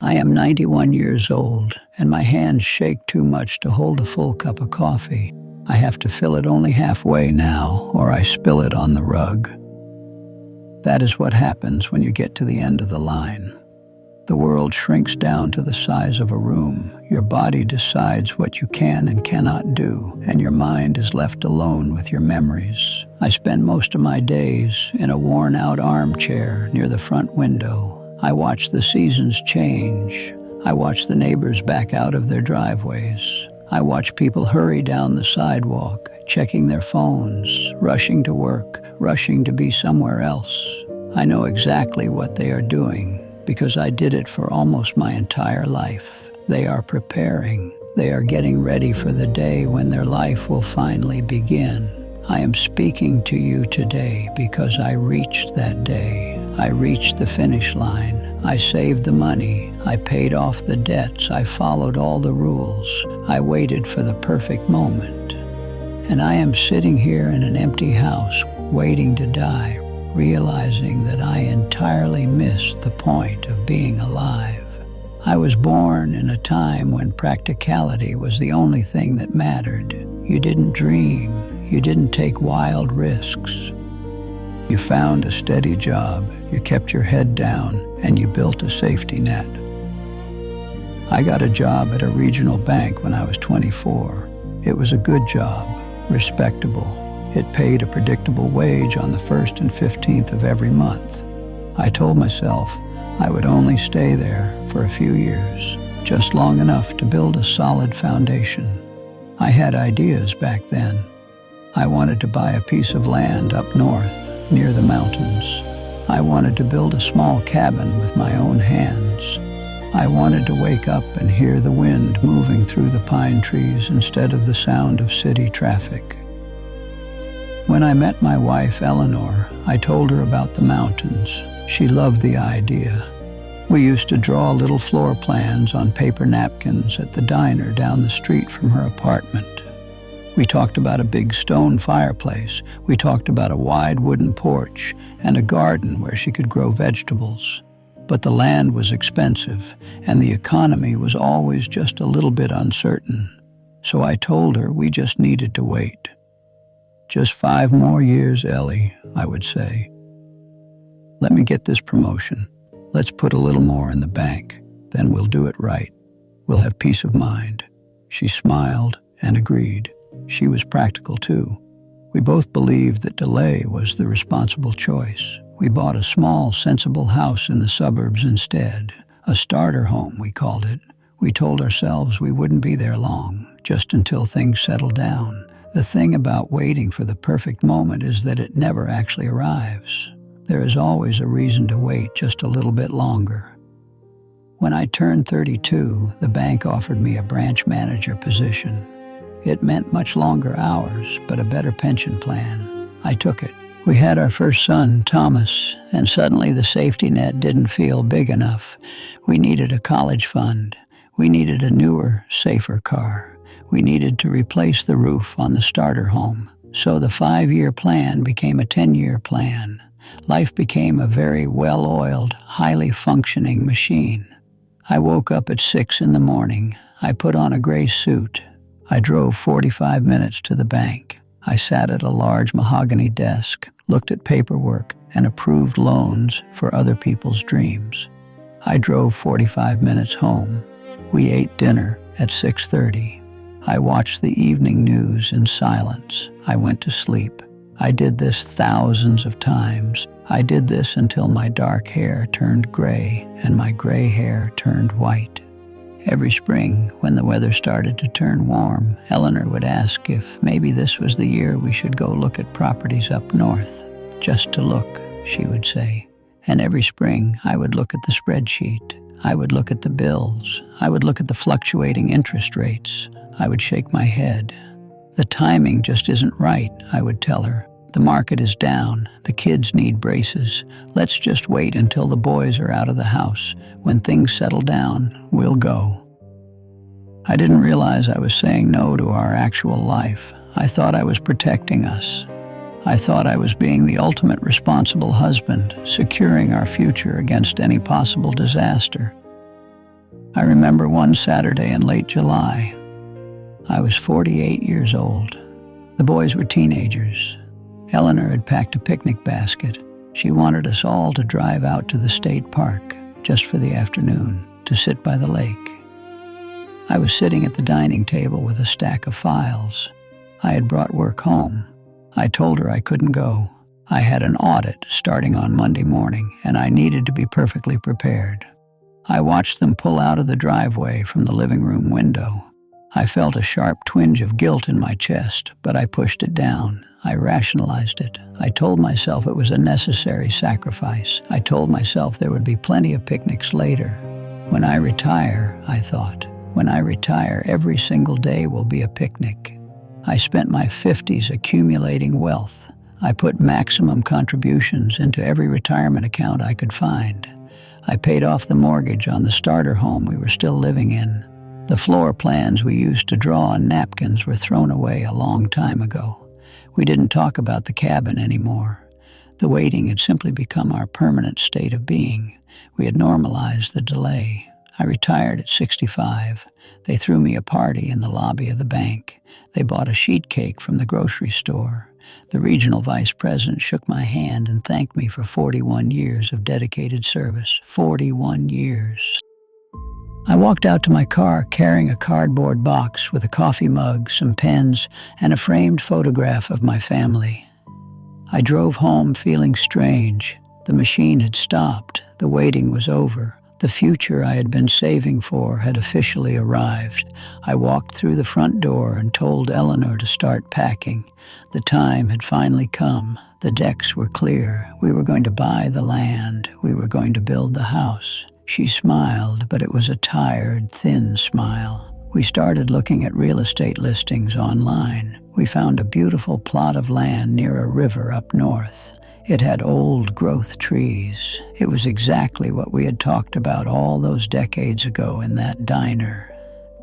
I am 91 years old, and my hands shake too much to hold a full cup of coffee. I have to fill it only halfway now, or I spill it on the rug. That is what happens when you get to the end of the line. The world shrinks down to the size of a room. Your body decides what you can and cannot do, and your mind is left alone with your memories. I spend most of my days in a worn-out armchair near the front window. I watch the seasons change. I watch the neighbors back out of their driveways. I watch people hurry down the sidewalk, checking their phones, rushing to work, rushing to be somewhere else. I know exactly what they are doing, because I did it for almost my entire life. They are preparing. They are getting ready for the day when their life will finally begin. I am speaking to you today because I reached that day. I reached the finish line. I saved the money. I paid off the debts. I followed all the rules. I waited for the perfect moment. And I am sitting here in an empty house, waiting to die, realizing that I entirely missed the point of being alive. I was born in a time when practicality was the only thing that mattered. You didn't dream. You didn't take wild risks. You found a steady job. You kept your head down, and you built a safety net. I got a job at a regional bank when I was 24. It was a good job, respectable. It paid a predictable wage on the 1st and 15th of every month. I told myself I would only stay there for a few years, just long enough to build a solid foundation. I had ideas back then. I wanted to buy a piece of land up north, near the mountains. I wanted to build a small cabin with my own hands. I wanted to wake up and hear the wind moving through the pine trees instead of the sound of city traffic. When I met my wife, Eleanor, I told her about the mountains. She loved the idea. We used to draw little floor plans on paper napkins at the diner down the street from her apartment. We talked about a big stone fireplace. We talked about a wide wooden porch and a garden where she could grow vegetables. But the land was expensive, and the economy was always just a little bit uncertain. So I told her we just needed to wait. Just 5 more years, Ellie, I would say. Let me get this promotion. Let's put a little more in the bank. Then we'll do it right. We'll have peace of mind. She smiled and agreed. She was practical too. We both believed that delay was the responsible choice. We bought a small, sensible house in the suburbs instead. A starter home, we called it. We told ourselves we wouldn't be there long, just until things settled down. The thing about waiting for the perfect moment is that it never actually arrives. There is always a reason to wait just a little bit longer. When I turned 32, the bank offered me a branch manager position. It meant much longer hours, but a better pension plan. I took it. We had our first son, Thomas, and suddenly the safety net didn't feel big enough. We needed a college fund. We needed a newer, safer car. We needed to replace the roof on the starter home. So the 5-year plan became a 10-year plan. Life became a very well-oiled, highly functioning machine. I woke up at 6 in the morning. I put on a gray suit. I drove 45 minutes to the bank. I sat at a large mahogany desk, looked at paperwork, and approved loans for other people's dreams. I drove 45 minutes home. We ate dinner at 6:30. I watched the evening news in silence. I went to sleep. I did this thousands of times. I did this until my dark hair turned gray and my gray hair turned white. Every spring, when the weather started to turn warm, Eleanor would ask if maybe this was the year we should go look at properties up north. Just to look, she would say. And every spring, I would look at the spreadsheet. I would look at the bills. I would look at the fluctuating interest rates. I would shake my head. The timing just isn't right, I would tell her. The market is down. The kids need braces. Let's just wait until the boys are out of the house. When things settle down, we'll go. I didn't realize I was saying no to our actual life. I thought I was protecting us. I thought I was being the ultimate responsible husband, securing our future against any possible disaster. I remember one Saturday in late July. I was 48 years old. The boys were teenagers. Eleanor had packed a picnic basket. She wanted us all to drive out to the state park, just for the afternoon, to sit by the lake. I was sitting at the dining table with a stack of files. I had brought work home. I told her I couldn't go. I had an audit starting on Monday morning, and I needed to be perfectly prepared. I watched them pull out of the driveway from the living room window. I felt a sharp twinge of guilt in my chest, but I pushed it down. I rationalized it. I told myself it was a necessary sacrifice. I told myself there would be plenty of picnics later. When I retire, I thought, when I retire, every single day will be a picnic. I spent my 50s accumulating wealth. I put maximum contributions into every retirement account I could find. I paid off the mortgage on the starter home we were still living in. The floor plans we used to draw on napkins were thrown away a long time ago. We didn't talk about the cabin anymore. The waiting had simply become our permanent state of being. We had normalized the delay. I retired at 65. They threw me a party in the lobby of the bank. They bought a sheet cake from the grocery store. The regional vice president shook my hand and thanked me for 41 years of dedicated service. 41 years. I walked out to my car carrying a cardboard box with a coffee mug, some pens, and a framed photograph of my family. I drove home feeling strange. The machine had stopped. The waiting was over. The future I had been saving for had officially arrived. I walked through the front door and told Eleanor to start packing. The time had finally come. The decks were clear. We were going to buy the land. We were going to build the house. She smiled, but it was a tired, thin smile. We started looking at real estate listings online. We found a beautiful plot of land near a river up north. It had old growth trees. It was exactly what we had talked about all those decades ago in that diner.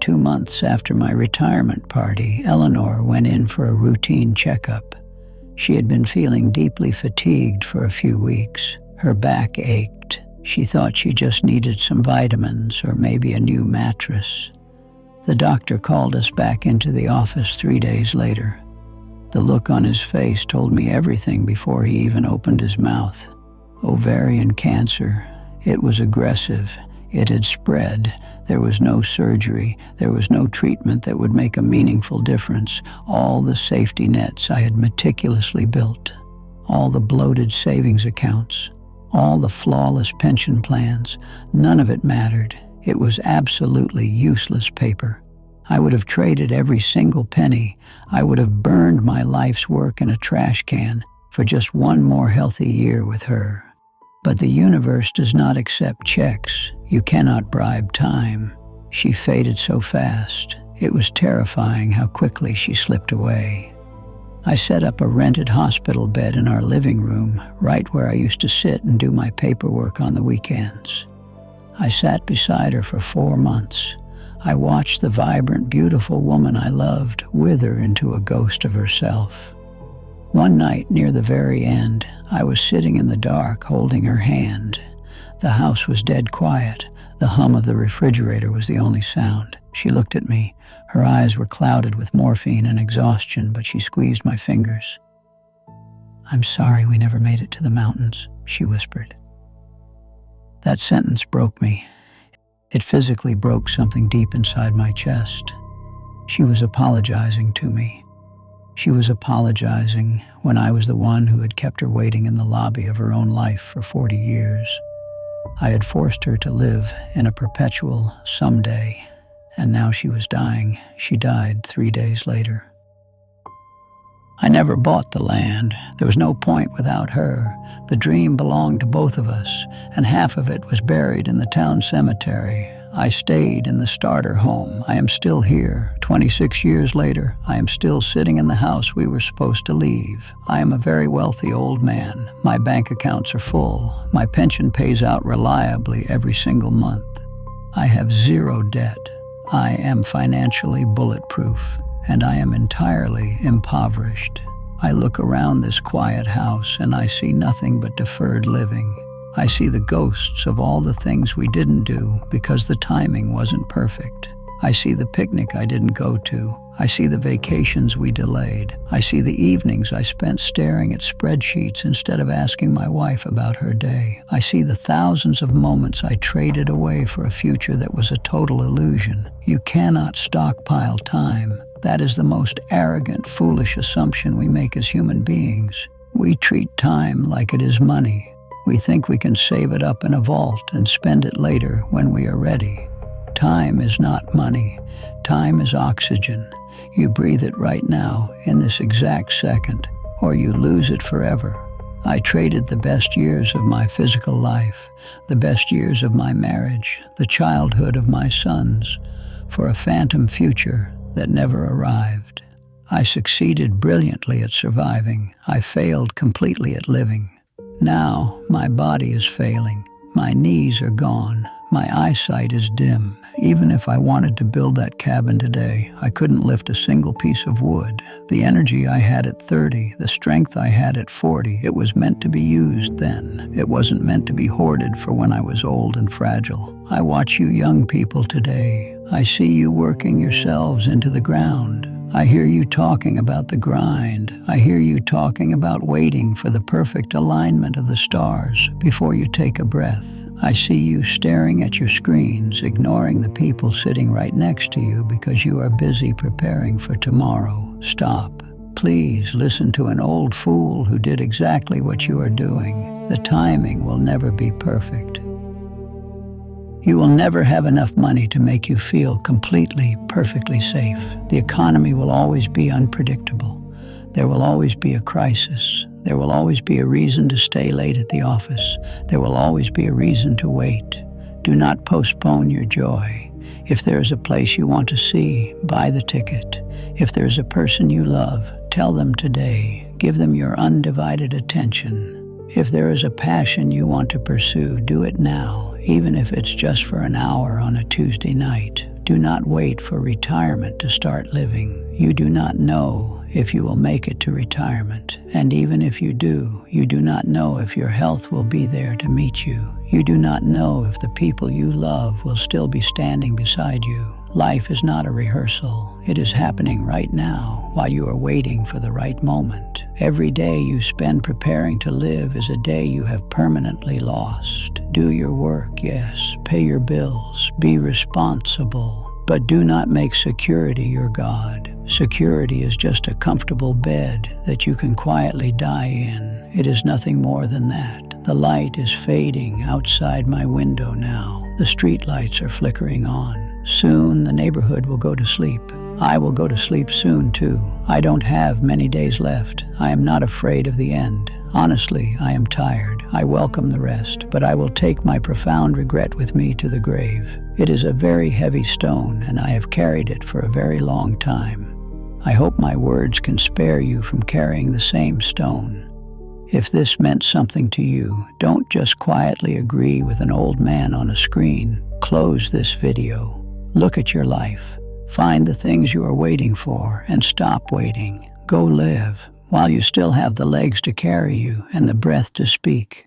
2 months after my retirement party, Eleanor went in for a routine checkup. She had been feeling deeply fatigued for a few weeks. Her back ached. She thought she just needed some vitamins or maybe a new mattress. The doctor called us back into the office 3 days later. The look on his face told me everything before he even opened his mouth. Ovarian cancer. It was aggressive. It had spread. There was no surgery. There was no treatment that would make a meaningful difference. All the safety nets I had meticulously built. All the bloated savings accounts. All the flawless pension plans. None of it mattered. It was absolutely useless paper. I would have traded every single penny. I would have burned my life's work in a trash can for just one more healthy year with her. But the universe does not accept checks. You cannot bribe time. She faded so fast. It was terrifying how quickly she slipped away. I set up a rented hospital bed in our living room, right where I used to sit and do my paperwork on the weekends. I sat beside her for 4 months. I watched the vibrant, beautiful woman I loved wither into a ghost of herself. One night, near the very end, I was sitting in the dark, holding her hand. The house was dead quiet. The hum of the refrigerator was the only sound. She looked at me. Her eyes were clouded with morphine and exhaustion, but she squeezed my fingers. "I'm sorry we never made it to the mountains," she whispered. That sentence broke me. It physically broke something deep inside my chest. She was apologizing to me. She was apologizing when I was the one who had kept her waiting in the lobby of her own life for 40 years. I had forced her to live in a perpetual someday, and now she was dying. She died 3 days later. I never bought the land. There was no point without her. The dream belonged to both of us, and half of it was buried in the town cemetery. I stayed in the starter home. I am still here. 26 years later, I am still sitting in the house we were supposed to leave. I am a very wealthy old man. My bank accounts are full. My pension pays out reliably every single month. I have zero debt. I am financially bulletproof, and I am entirely impoverished. I look around this quiet house and I see nothing but deferred living. I see the ghosts of all the things we didn't do because the timing wasn't perfect. I see the picnic I didn't go to. I see the vacations we delayed. I see the evenings I spent staring at spreadsheets instead of asking my wife about her day. I see the thousands of moments I traded away for a future that was a total illusion. You cannot stockpile time. That is the most arrogant, foolish assumption we make as human beings. We treat time like it is money. We think we can save it up in a vault and spend it later when we are ready. Time is not money. Time is oxygen. You breathe it right now, in this exact second, or you lose it forever. I traded the best years of my physical life, the best years of my marriage, the childhood of my sons, for a phantom future that never arrived. I succeeded brilliantly at surviving. I failed completely at living. Now, my body is failing. My knees are gone. My eyesight is dim. Even if I wanted to build that cabin today, I couldn't lift a single piece of wood. The energy I had at 30, the strength I had at 40, it was meant to be used then. It wasn't meant to be hoarded for when I was old and fragile. I watch you young people today. I see you working yourselves into the ground. I hear you talking about the grind. I hear you talking about waiting for the perfect alignment of the stars before you take a breath. I see you staring at your screens, ignoring the people sitting right next to you because you are busy preparing for tomorrow. Stop. Please listen to an old fool who did exactly what you are doing. The timing will never be perfect. You will never have enough money to make you feel completely, perfectly safe. The economy will always be unpredictable. There will always be a crisis. There will always be a reason to stay late at the office. There will always be a reason to wait. Do not postpone your joy. If there is a place you want to see, buy the ticket. If there is a person you love, tell them today. Give them your undivided attention. If there is a passion you want to pursue, do it now, even if it's just for an hour on a Tuesday night. Do not wait for retirement to start living. You do not know if you will make it to retirement. And even if you do not know if your health will be there to meet you. You do not know if the people you love will still be standing beside you. Life is not a rehearsal. It is happening right now while you are waiting for the right moment. Every day you spend preparing to live is a day you have permanently lost. Do your work, yes. Pay your bills. Be responsible. But do not make security your God. Security is just a comfortable bed that you can quietly die in. It is nothing more than that. The light is fading outside my window now. The street lights are flickering on. Soon the neighborhood will go to sleep. I will go to sleep soon too. I don't have many days left. I am not afraid of the end. Honestly, I am tired. I welcome the rest, but I will take my profound regret with me to the grave. It is a very heavy stone, and I have carried it for a very long time. I hope my words can spare you from carrying the same stone. If this meant something to you, don't just quietly agree with an old man on a screen. Close this video. Look at your life. Find the things you are waiting for and stop waiting. Go live while you still have the legs to carry you and the breath to speak.